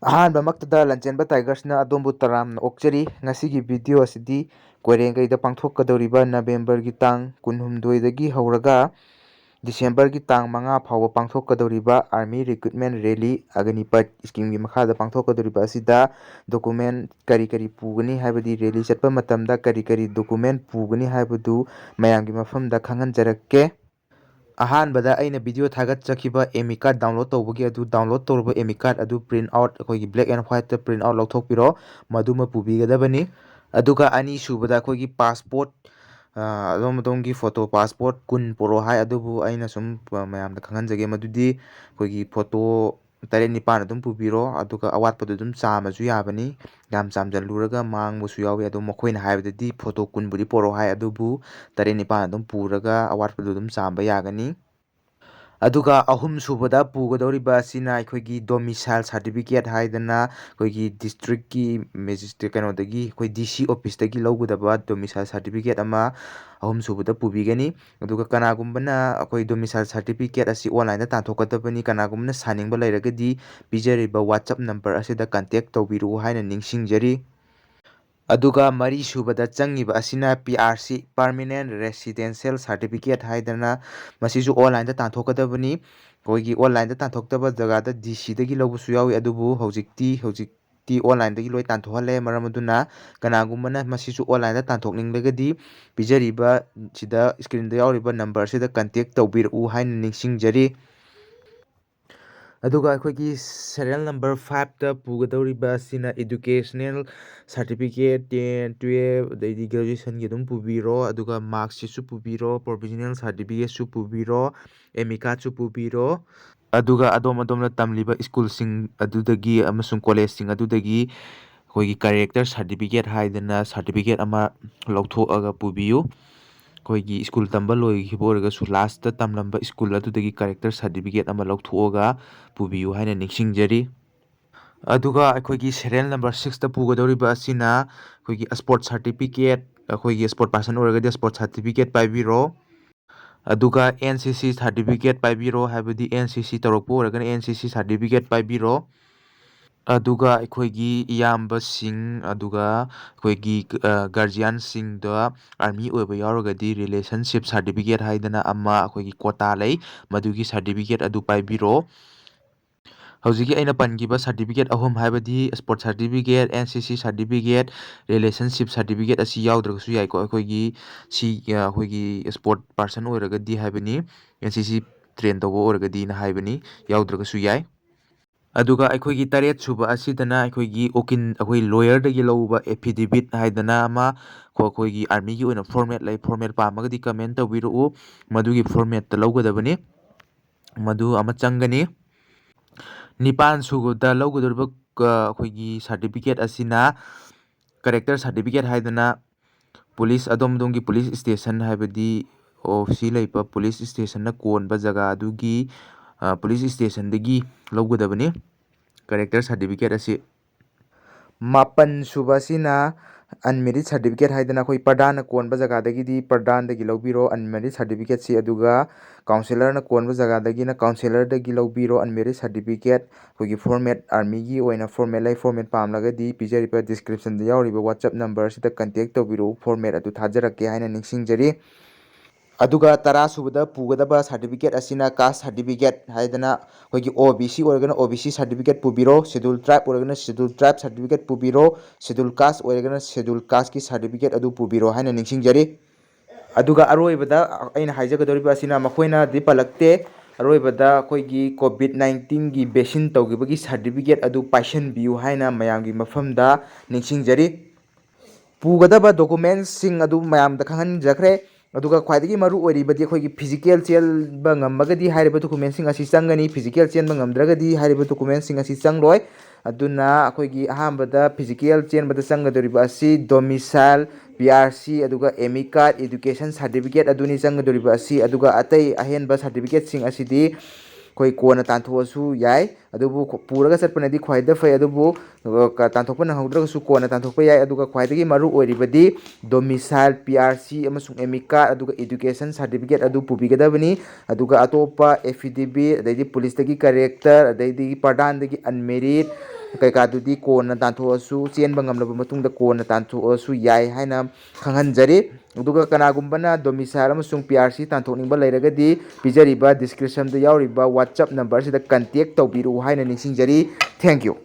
ꯑꯍꯥꯟꯕꯃꯛꯇꯗ ꯂꯟꯆꯦꯟꯕ ꯇꯥꯏꯒꯔꯁꯅ ꯑꯗꯣꯝꯕꯨ ꯇꯔꯥꯝꯅ ꯑꯣꯛꯆꯔꯤ꯫ ꯉꯁꯤꯒꯤ ꯚꯤꯗꯤꯑꯣ ꯑꯁꯤꯗꯤ ꯀꯣꯏꯔꯦꯡꯒꯩꯗ ꯄꯥꯡꯊꯣꯛꯀꯗꯧꯔꯤꯕ ꯅꯕꯦꯝꯕꯔꯒꯤ ꯇꯥꯡ 22ꯗꯒꯤ ꯍꯧꯔꯒ ꯗꯤꯁꯦꯝꯕꯔꯒꯤ ꯇꯥꯡ 5 ꯐꯥꯎꯕ ꯄꯥꯡꯊꯣꯛꯀꯗꯧꯔꯤꯕ ꯑꯥꯔꯃꯤ ꯔꯤꯀ꯭ꯔꯨꯠꯃꯦꯟ ꯔꯦꯂꯤ ꯑꯒꯅꯤꯄꯠ ꯁ꯭ꯀꯤꯝꯒꯤ ꯃꯈꯥꯗ ꯄꯥꯡꯊꯣꯛꯀꯗꯧꯔꯤꯕ ꯑꯁꯤꯗ ꯗꯣꯀꯨꯃꯦꯟ ꯀꯔꯤ ꯀꯔꯤ ꯄꯨꯒꯅꯤ ꯍꯥꯏꯕꯗꯤ ꯔꯦꯂꯤ ꯆꯠꯄ ꯃꯇꯝꯗ ꯀꯔꯤ ꯀꯔꯤ ꯗꯣꯀꯨꯃꯦꯟ ꯄꯨꯒꯅꯤ ꯍꯥꯏꯕꯗꯨ ꯃꯌꯥꯝꯒꯤ ꯃꯐꯝꯗ ꯈꯪꯍꯟꯖꯔꯛꯀꯦ꯫ ꯑꯍꯥꯟꯕꯗ ꯑꯩꯅ ꯚꯤꯗꯤꯑꯣ ꯊꯥꯒꯠꯆꯈꯤꯕ ꯑꯦꯃꯤ ꯀꯥꯔꯗ ꯗꯥꯎꯟꯂꯣꯗ ꯇꯧꯕꯒꯤ ꯑꯗꯨ ꯗꯥꯎꯟꯂꯣꯗ ꯇꯧꯔꯕ ꯑꯦꯃꯤ ꯀꯥꯔꯗ ꯑꯗꯨ ꯄ꯭ꯔꯤꯟꯠ ꯑꯥꯎꯠ ꯑꯩꯈꯣꯏꯒꯤ ꯕ꯭ꯂꯦꯛ ꯑꯦꯟ ꯍ꯭ꯋꯥꯏꯠꯇ ꯄ꯭ꯔꯤꯟꯠ ꯑꯥꯎꯠ ꯂꯧꯊꯣꯛꯄꯤꯔꯣ, ꯃꯗꯨꯃ ꯄꯨꯕꯤꯒꯗꯕꯅꯤ꯫ ꯑꯗꯨꯒ ꯑꯅꯤꯁꯨꯕꯗ ꯑꯩꯈꯣꯏꯒꯤ ꯄꯥꯁꯄꯣꯔꯠ, ꯑꯗꯣꯝꯒꯤ ꯐꯣꯇꯣ ꯄꯥꯁꯄꯣꯔꯠ 20 ꯄꯨꯔꯛꯑꯣ ꯍꯥꯏ, ꯑꯗꯨꯕꯨ ꯑꯩꯅ ꯁꯨꯝ ꯃꯌꯥꯝꯗ ꯈꯪꯍꯟꯖꯒꯦ ꯃꯗꯨꯗꯤ ꯑꯩꯈꯣꯏꯒꯤ ꯐꯣꯇꯣ 8-9 ꯑꯗꯨꯝ ꯄꯨꯕꯤꯔꯣ, ꯑꯗꯨꯒ ꯑꯋꯥꯠꯄꯗꯨ ꯑꯗꯨꯝ ꯆꯥꯝꯃꯁꯨ ꯌꯥꯕꯅꯤ꯫ ꯌꯥꯝ ꯆꯥꯝꯖꯜꯂꯨꯔꯒ ꯃꯥꯡꯕꯁꯨ ꯌꯥꯎꯋꯤ, ꯑꯗꯣ ꯃꯈꯣꯏꯅ ꯍꯥꯏꯕꯗꯗꯤ ꯐꯣꯇꯣ 20ꯕꯨꯗꯤ ꯄꯨꯔꯛꯑꯣ ꯍꯥꯏ, ꯑꯗꯨꯕꯨ 8-9 ꯑꯗꯨꯝ ꯄꯨꯔꯒ ꯑꯋꯥꯠꯄꯗꯨ ꯑꯗꯨꯝ ꯆꯥꯝꯕ ꯌꯥꯒꯅꯤ꯫ ꯑꯗꯨꯒ ꯑꯍꯨꯝꯁꯨꯕꯗ ꯄꯨꯒꯗꯧꯔꯤꯕ ꯑꯁꯤꯅ ꯑꯩꯈꯣꯏꯒꯤ ꯗꯣꯃꯤꯁꯥꯏꯜ ꯁꯥꯔꯇꯤꯐꯤꯀꯦꯠ ꯍꯥꯏꯗꯅ ꯑꯩꯈꯣꯏꯒꯤ ꯗꯤꯁꯇ꯭ꯔꯤꯛꯀꯤ ꯃꯦꯖꯤꯁꯇ꯭ꯔꯦꯠ ꯀꯩꯅꯣꯗꯒꯤ ꯑꯩꯈꯣꯏ DC ꯑꯣꯐꯤꯁꯇꯒꯤ ꯂꯧꯒꯗꯕ ꯗꯣꯃꯤꯁꯥꯏꯜ ꯁꯥꯔꯇꯤꯐꯤꯀꯦꯠ ꯑꯃ ꯑꯍꯨꯝꯁꯨꯕꯗ ꯄꯨꯕꯤꯒꯅꯤ꯫ ꯑꯗꯨꯒ ꯀꯅꯥꯒꯨꯝꯕꯅ ꯑꯩꯈꯣꯏ ꯗꯣꯃꯤꯁꯥꯏꯜ ꯁꯥꯔꯇꯤꯐꯤꯀꯦꯠ ꯑꯁꯤ ꯑꯣꯟꯂꯥꯏꯟꯗ ꯇꯥꯟꯊꯣꯛꯀꯗꯕꯅꯤ, ꯀꯅꯥꯒꯨꯝꯕꯅ ꯁꯥꯅꯤꯡꯕ ꯂꯩꯔꯒꯗꯤ ꯄꯤꯖꯔꯤꯕ ꯋꯥꯆꯞ ꯅꯝꯕꯔ ꯑꯁꯤꯗ ꯀꯟꯇꯦꯛ ꯇꯧꯕꯤꯔꯛꯎ ꯍꯥꯏꯅ ꯅꯤꯡꯁꯤꯡꯖꯔꯤ꯫ ꯑꯗꯨꯒ ꯃꯔꯤꯁꯨꯕꯗ ꯆꯪꯉꯤꯕ ꯑꯁꯤꯅ PRC ꯄꯔꯃꯤꯅꯦꯟꯠ ꯔꯦꯁꯤꯗꯦꯟꯁꯤꯌꯦꯜ ꯁꯥꯔꯇꯤꯐꯤꯀꯦꯠ ꯍꯥꯏꯗꯅ ꯃꯁꯤꯁꯨ ꯑꯣꯟꯂꯥꯏꯟꯗ ꯇꯥꯟꯊꯣꯛꯀꯗꯕꯅꯤ꯫ ꯑꯩꯈꯣꯏꯒꯤ ꯑꯣꯟꯂꯥꯏꯟꯗ ꯇꯥꯟꯊꯣꯛꯇꯕ ꯖꯒꯥꯗ DCꯗꯒꯤ ꯂꯧꯕꯁꯨ ꯌꯥꯎꯏ, ꯑꯗꯨꯕꯨ ꯍꯧꯖꯤꯛꯇꯤ ꯑꯣꯟꯂꯥꯏꯟꯗꯒꯤ ꯂꯣꯏ ꯇꯥꯟꯊꯣꯛꯍꯜꯂꯦ꯫ ꯃꯔꯝ ꯑꯗꯨꯅ ꯀꯅꯥꯒꯨꯝꯕꯅ ꯃꯁꯤꯁꯨ ꯑꯣꯟꯂꯥꯏꯟꯗ ꯇꯥꯟꯊꯣꯛꯅꯤꯡꯂꯒꯗꯤ ꯄꯤꯖꯔꯤꯕ ꯁꯤꯗ ꯁ꯭ꯀ꯭ꯔꯤꯟꯗ ꯌꯥꯎꯔꯤꯕ ꯅꯝꯕꯔꯁꯤꯗ ꯀꯟꯇꯦꯛ ꯇꯧꯕꯤꯔꯛꯎ ꯍꯥꯏꯅ ꯅꯤꯡꯁꯤꯡꯖꯔꯤ꯫ ꯑꯗꯨꯒ ꯑꯩꯈꯣꯏꯒꯤ ꯁꯦꯔꯤꯌꯦꯜ ꯅꯝꯕꯔ 5ꯇ ꯄꯨꯒꯗꯧꯔꯤꯕ ꯑꯁꯤꯅ ꯏꯗꯨꯀꯦꯁꯅꯦꯜ ꯁꯥꯔꯇꯤꯐꯤꯀꯦꯠ 10, 12 ꯑꯗꯩꯗꯤ ꯒ꯭ꯔꯦꯖꯨꯑꯦꯁꯟꯒꯤ ꯑꯗꯨꯝ ꯄꯨꯕꯤꯔꯣ, ꯑꯗꯨꯒ ꯃꯥꯔꯛꯁꯤꯠꯁꯨ ꯄꯨꯕꯤꯔꯣ, ꯄ꯭ꯔꯣꯕꯤꯖꯅꯦꯜ ꯁꯥꯔꯇꯤꯐꯤꯀꯦꯠꯁꯨ ꯄꯨꯕꯤꯔꯣ, ꯑꯦꯃꯤ ꯀꯥꯔꯗꯁꯨ ꯄꯨꯕꯤꯔꯣ꯫ ꯑꯗꯨꯒ ꯑꯗꯣꯝꯅ ꯇꯝꯂꯤꯕ ꯁ꯭ꯀꯨꯜꯁꯤꯡ ꯑꯗꯨꯗꯒꯤ ꯑꯃꯁꯨꯡ ꯀꯣꯂꯦꯖꯁꯤꯡ ꯑꯗꯨꯗꯒꯤ ꯑꯩꯈꯣꯏꯒꯤ ꯀꯔꯦꯛꯇꯔ ꯁꯥꯔꯇꯤꯐꯤꯀꯦꯠ ꯍꯥꯏꯗꯅ ꯁꯥꯔꯇꯤꯐꯤꯀꯦꯠ ꯑꯃ ꯂꯧꯊꯣꯛꯑꯒ ꯄꯨꯕꯤꯌꯨ꯫ ꯑꯩꯈꯣꯏꯒꯤ ꯁ꯭ꯀꯨꯜ ꯇꯝꯕ ꯂꯣꯏꯈꯤꯕ ꯑꯣꯏꯔꯒꯁꯨ ꯂꯥꯁꯇ ꯇꯝꯂꯝꯕ ꯁ꯭ꯀꯨꯜ ꯑꯗꯨꯗꯒꯤ ꯀꯔꯦꯛꯇꯔ ꯁꯥꯔꯇꯤꯐꯤꯀꯦꯠ ꯑꯃ ꯂꯧꯊꯣꯛꯑꯒ ꯄꯨꯕꯤꯌꯨ ꯍꯥꯏꯅ ꯅꯤꯡꯁꯤꯡꯖꯔꯤ꯫ ꯑꯗꯨꯒ ꯑꯩꯈꯣꯏꯒꯤ ꯁꯦꯔꯤꯌꯦꯜ ꯅꯝꯕꯔ 6ꯇ ꯄꯨꯒꯗꯧꯔꯤꯕ ꯑꯁꯤꯅ ꯑꯩꯈꯣꯏꯒꯤ ꯁ꯭ꯄꯣꯔꯠ ꯁꯥꯔꯇꯤꯐꯤꯀꯦꯠ, ꯑꯩꯈꯣꯏꯒꯤ ꯁ꯭ꯄꯣꯔꯠ ꯄꯥꯔꯁꯟ ꯑꯣꯏꯔꯒꯗꯤ ꯁ꯭ꯄꯣꯔꯠ ꯁꯥꯔꯇꯤꯐꯤꯀꯦꯠ ꯄꯥꯏꯕꯤꯔꯣ꯫ ꯑꯗꯨꯒ NCC ꯁꯥꯔꯇꯤꯐꯤꯀꯦꯠ ꯄꯥꯏꯕꯤꯔꯣ, ꯍꯥꯏꯕꯗꯤ NCC ꯇꯧꯔꯛꯄ ꯑꯣꯏꯔꯒꯅ NCC ꯁꯥꯔꯇꯤꯐꯤꯀꯦꯠ ꯄꯥꯏꯕꯤꯔꯣ꯫ ꯑꯗꯨꯒ ꯑꯩꯈꯣꯏꯒꯤ ꯏꯌꯥꯝꯕꯁꯤꯡ ꯑꯗꯨꯒ ꯑꯩꯈꯣꯏꯒꯤ ꯒꯥꯔꯖꯤꯌꯥꯟꯁꯤꯡꯗ ꯑꯥꯔꯃꯤ ꯑꯣꯏꯕ ꯌꯥꯎꯔꯒꯗꯤ ꯔꯤꯂꯦꯁꯟꯁꯤꯞ ꯁꯥꯔꯇꯤꯐꯤꯀꯦꯠ ꯍꯥꯏꯗꯅ ꯑꯃ ꯑꯩꯈꯣꯏꯒꯤ ꯀꯣꯇꯥ ꯂꯩ, ꯃꯗꯨꯒꯤ ꯁꯥꯔꯇꯤꯐꯤꯀꯦꯠ ꯑꯗꯨ ꯄꯥꯏꯕꯤꯔꯣ꯫ ꯍꯧꯖꯤꯛꯀꯤ ꯑꯩꯅ ꯄꯟꯈꯤꯕ ꯁꯥꯔꯇꯤꯐꯤꯀꯦꯠ ꯑꯍꯨꯝ ꯍꯥꯏꯕꯗꯤ sport certificate, NCC certificate, relationship certificate ꯑꯁꯤ ꯌꯥꯎꯗ꯭ꯔꯒꯁꯨ ꯌꯥꯏꯀꯣ, ꯑꯩꯈꯣꯏꯒꯤ ꯁ꯭ꯄꯣꯔꯠ ꯄꯥꯔꯁꯟ ꯑꯣꯏꯔꯒꯗꯤ ꯍꯥꯏꯕꯅꯤ, NCC ꯇ꯭ꯔꯦꯟ ꯇꯧꯕ ꯑꯣꯏꯔꯒꯗꯤꯅ ꯍꯥꯏꯕꯅꯤ, ꯌꯥꯎꯗ꯭ꯔꯒꯁꯨ ꯌꯥꯏ꯫ ꯑꯗꯨꯒ ꯑꯩꯈꯣꯏꯒꯤ 7ꯁꯨꯕ ꯑꯁꯤꯗꯅ ꯑꯩꯈꯣꯏ ꯂꯣꯌꯔꯗꯒꯤ ꯂꯧꯕ ꯑꯦꯐꯤꯗꯦꯕꯤꯠ ꯍꯥꯏꯗꯅ ꯑꯃ ꯑꯩꯈꯣꯏꯒꯤ ꯑꯥꯔꯃꯤꯒꯤ ꯑꯣꯏꯅ ꯐꯣꯔꯃꯦꯠ ꯂꯩ, ꯐꯣꯔꯃꯦꯠ ꯄꯥꯝꯃꯒꯗꯤ ꯀꯃꯦꯟꯠ ꯇꯧꯕꯤꯔꯛꯎ, ꯃꯗꯨꯒꯤ ꯐꯣꯔꯃꯦꯠꯇ ꯂꯧꯒꯗꯕꯅꯤ, ꯃꯗꯨ ꯑꯃ ꯆꯪꯒꯅꯤ꯫ 9ꯁꯨꯕꯗ ꯂꯧꯒꯗꯧꯔꯤꯕ ꯑꯩꯈꯣꯏꯒꯤ ꯁꯥꯔꯇꯤꯐꯤꯀꯦꯠ ꯑꯁꯤꯅ ꯀꯔꯦꯛꯇꯔ ꯁꯥꯔꯇꯤꯐꯤꯀꯦꯠ ꯍꯥꯏꯗꯅ ꯑꯗꯣꯝꯒꯤ ꯄꯨꯂꯤꯁ ꯁ꯭ꯇꯦꯁꯟ ꯍꯥꯏꯕꯗꯤ ꯑꯣꯐꯤꯁꯤ ꯂꯩꯕ ꯄꯨꯂꯤꯁ ꯁ꯭ꯇꯦꯁꯟꯅ ꯀꯣꯟꯕ ꯖꯒꯥ ꯑꯗꯨꯒꯤ ꯄꯨꯂꯤꯁ ꯁ꯭ꯇꯦꯁꯟꯗꯒꯤ ꯂꯧꯒꯗꯕꯅꯤ ꯀꯔꯦꯛꯇꯔ ꯁꯥꯔꯇꯤꯐꯤꯀꯦꯠ ꯑꯁꯤ꯫ 9ꯁꯨꯕ ꯑꯁꯤꯅ ꯑꯟꯃꯦꯔꯤꯠ ꯁꯥꯔꯇꯤꯐꯤꯀꯦꯠ ꯍꯥꯏꯗꯅ ꯑꯩꯈꯣꯏ ꯄ꯭ꯔꯙꯥꯟꯅ ꯀꯣꯟꯕ ꯖꯒꯥꯗꯒꯤꯗꯤ ꯄ꯭ꯔꯙꯥꯟꯗꯒꯤ ꯂꯧꯕꯤꯔꯣ ꯑꯟꯃꯦꯔꯤꯠ ꯁꯥꯔꯇꯤꯐꯤꯀꯦꯠꯁꯤ, ꯑꯗꯨꯒ ꯀꯥꯎꯟꯁꯤꯂꯔꯅ ꯀꯣꯟꯕ ꯖꯒꯥꯗꯒꯤꯅ ꯀꯥꯎꯟꯁꯤꯂꯔꯗꯒꯤ ꯂꯧꯕꯤꯔꯣ ꯑꯟꯃꯦꯔꯤꯠ ꯁꯥꯔꯇꯤꯐꯤꯀꯦꯠ꯫ ꯑꯩꯈꯣꯏꯒꯤ ꯐꯣꯔꯃꯦꯠ ꯑꯥꯔꯃꯤꯒꯤ ꯑꯣꯏꯅ ꯐꯣꯔꯃꯦꯠ ꯂꯩ, ꯐꯣꯔꯃꯦꯠ ꯄꯥꯝꯂꯒꯗꯤ ꯄꯤꯖꯔꯤꯕ ꯗꯤꯁꯀ꯭ꯔꯤꯞꯁꯟꯗ ꯌꯥꯎꯔꯤꯕ ꯋꯥꯆꯞ ꯅꯝꯕꯔꯁꯤꯗ ꯀꯟꯇꯦꯛ ꯇꯧꯕꯤꯔꯛꯎ, ꯐꯣꯔꯃꯦꯠ ꯑꯗꯨ ꯊꯥꯖꯔꯛꯀꯦ ꯍꯥꯏꯅ ꯅꯤꯡꯁꯤꯡꯖꯔꯤ꯫ ꯑꯗꯨꯒ 10ꯁꯨꯕꯗ ꯄꯨꯒꯗꯕ ꯁꯥꯔꯇꯤꯐꯤꯀꯦꯠ ꯑꯁꯤꯅ ꯀꯥꯁ ꯁꯥꯔꯇꯤꯐꯤꯀꯦꯠ ꯍꯥꯏꯗꯅ ꯑꯩꯈꯣꯏꯒꯤ OBC ꯑꯣꯏꯔꯒꯅ OBC ꯁꯥꯔꯇꯤꯐꯤꯀꯦꯠ ꯄꯨꯕꯤꯔꯣ, ꯁꯦꯗꯨꯜ ꯇ꯭ꯔꯥꯏꯕ ꯑꯣꯏꯔꯒꯅ ꯁꯦꯗꯨꯜ ꯇ꯭ꯔꯥꯏꯕ ꯁꯥꯔꯇꯤꯐꯤꯀꯦꯠ ꯄꯨꯕꯤꯔꯣ, ꯁꯦꯗꯨꯜ ꯀꯥꯁ ꯑꯣꯏꯔꯒꯅ ꯁꯦꯗꯨꯜ ꯀꯥꯁꯀꯤ ꯁꯥꯔꯇꯤꯐꯤꯀꯦꯠ ꯑꯗꯨ ꯄꯨꯕꯤꯔꯣ ꯍꯥꯏꯅ ꯅꯤꯡꯁꯤꯡꯖꯔꯤ꯫ ꯑꯗꯨꯒ ꯑꯔꯣꯏꯕꯗ ꯑꯩꯅ ꯍꯥꯏꯖꯒꯗꯧꯔꯤꯕ ꯑꯁꯤꯅ ꯃꯈꯣꯏꯅꯗꯤ ꯄꯜꯂꯛꯇꯦ, ꯑꯔꯣꯏꯕꯗ ꯑꯩꯈꯣꯏꯒꯤ COVID-19ꯒꯤ ꯚꯦꯛꯁꯤꯟ ꯇꯧꯈꯤꯕꯒꯤ ꯁꯥꯔꯇꯤꯐꯤꯀꯦꯠ ꯑꯗꯨ ꯄꯥꯏꯁꯤꯟꯕꯤꯌꯨ ꯍꯥꯏꯅ ꯃꯌꯥꯝꯒꯤ ꯃꯐꯝꯗ ꯅꯤꯡꯁꯤꯡꯖꯔꯤ꯫ ꯄꯨꯒꯗꯕ ꯗꯣꯀꯨꯃꯦꯟꯠꯁꯤꯡ ꯑꯗꯨ ꯃꯌꯥꯝꯗ ꯈꯪꯍꯟꯖꯈ꯭ꯔꯦ꯫ ꯑꯗꯨꯒ ꯈ꯭ꯋꯥꯏꯗꯒꯤ ꯃꯔꯨ ꯑꯣꯏꯔꯤꯕꯗꯤ ꯑꯩꯈꯣꯏꯒꯤ ꯐꯤꯖꯤꯀꯦꯜ ꯆꯦꯟꯕ ꯉꯝꯃꯒꯗꯤ ꯍꯥꯏꯔꯤꯕ ꯗꯣꯀꯨꯃꯦꯟꯠꯁꯤꯡ ꯑꯁꯤ ꯆꯪꯒꯅꯤ, ꯐꯤꯖꯤꯀꯦꯜ ꯆꯦꯟꯕ ꯉꯝꯗ꯭ꯔꯒꯗꯤ ꯍꯥꯏꯔꯤꯕ ꯗꯣꯀꯨꯃꯦꯟꯠꯁꯤꯡ ꯑꯁꯤ ꯆꯪꯂꯣꯏ꯫ ꯑꯗꯨꯅ ꯑꯩꯈꯣꯏꯒꯤ ꯑꯍꯥꯟꯕꯗ ꯐꯤꯖꯤꯀꯦꯜ ꯆꯦꯟꯕꯗ ꯆꯪꯒꯗꯧꯔꯤꯕ ꯑꯁꯤ ꯗꯣꯃꯤꯁꯥꯏꯜ, PRC, ꯑꯗꯨꯒ ꯑꯦꯃꯤ ꯀꯥꯔꯗ, ꯏꯗꯨꯀꯦꯁꯟ ꯁꯥꯔꯇꯤꯐꯤꯀꯦꯠ ꯑꯗꯨꯅꯤ ꯆꯪꯒꯗꯧꯔꯤꯕ ꯑꯁꯤ꯫ ꯑꯗꯨꯒ ꯑꯇꯩ ꯑꯍꯦꯟꯕ ꯁꯥꯔꯇꯤꯐꯤꯀꯦꯠꯁꯤꯡ ꯑꯁꯤꯗꯤ ꯑꯩꯈꯣꯏ ꯀꯣꯟꯅ ꯇꯥꯟꯊꯣꯛꯑꯁꯨ ꯌꯥꯏ, ꯑꯗꯨꯕꯨ ꯄꯨꯔꯒ ꯆꯠꯄꯅꯗꯤ ꯈ꯭ꯋꯥꯏꯗ ꯐꯩ, ꯑꯗꯨꯕꯨ ꯇꯥꯟꯊꯣꯛꯄ ꯅꯪꯍꯧꯗ꯭ꯔꯒꯁꯨ ꯀꯣꯟꯅ ꯇꯥꯟꯊꯣꯛꯄ ꯌꯥꯏ꯫ ꯑꯗꯨꯒ ꯈ꯭ꯋꯥꯏꯗꯒꯤ ꯃꯔꯨ ꯑꯣꯏꯔꯤꯕꯗꯤ ꯗꯣꯃꯤꯁꯥꯏꯜ, PRC ꯑꯃꯁꯨꯡ ꯑꯦꯃꯤ ꯀꯥꯔꯗ ꯑꯗꯨꯒ ꯏꯗꯨꯀꯦꯁꯟ ꯁꯥꯔꯇꯤꯐꯤꯀꯦꯠ ꯑꯗꯨ ꯄꯨꯕꯤꯒꯗꯕꯅꯤ꯫ ꯑꯗꯨꯒ ꯑꯇꯣꯞꯄ ꯑꯦꯐꯤꯗꯦꯕꯤꯠ, ꯑꯗꯩꯗꯤ ꯄꯨꯂꯤꯁꯇꯒꯤ ꯀꯔꯦꯛꯇꯔ, ꯑꯗꯩꯗꯤ ꯄ꯭ꯔꯙꯥꯟꯗꯒꯤ ꯑꯟꯃꯦꯔꯤꯠ, ꯀꯩꯀꯥꯗꯨꯗꯤ ꯀꯣꯟꯅ ꯇꯥꯟꯊꯣꯛꯑꯁꯨ, ꯆꯦꯟꯕ ꯉꯝꯂꯕ ꯃꯇꯨꯡꯗ ꯀꯣꯟꯅ ꯇꯥꯟꯊꯣꯛꯑꯁꯨ ꯌꯥꯏ ꯍꯥꯏꯅ ꯈꯪꯍꯟꯖꯔꯤ꯫ ꯑꯗꯨꯒ ꯀꯅꯥꯒꯨꯝꯕꯅ ꯗꯣꯃꯤꯁꯥꯏꯜ ꯑꯃꯁꯨꯡ ꯄꯤ.ꯑꯥꯔ.ꯁꯤ ꯇꯥꯟꯊꯣꯛꯅꯤꯡꯕ ꯂꯩꯔꯒꯗꯤ ꯄꯤꯖꯔꯤꯕ ꯗꯤꯁꯀ꯭ꯔꯤꯞꯁꯟꯗ ꯌꯥꯎꯔꯤꯕ ꯋꯥꯆꯞ ꯅꯝꯕꯔꯁꯤꯗ ꯀꯟꯇꯦꯛ ꯇꯧꯕꯤꯔꯛꯎ ꯍꯥꯏꯅ ꯅꯤꯡꯁꯤꯡꯖꯔꯤ꯫ Thank you.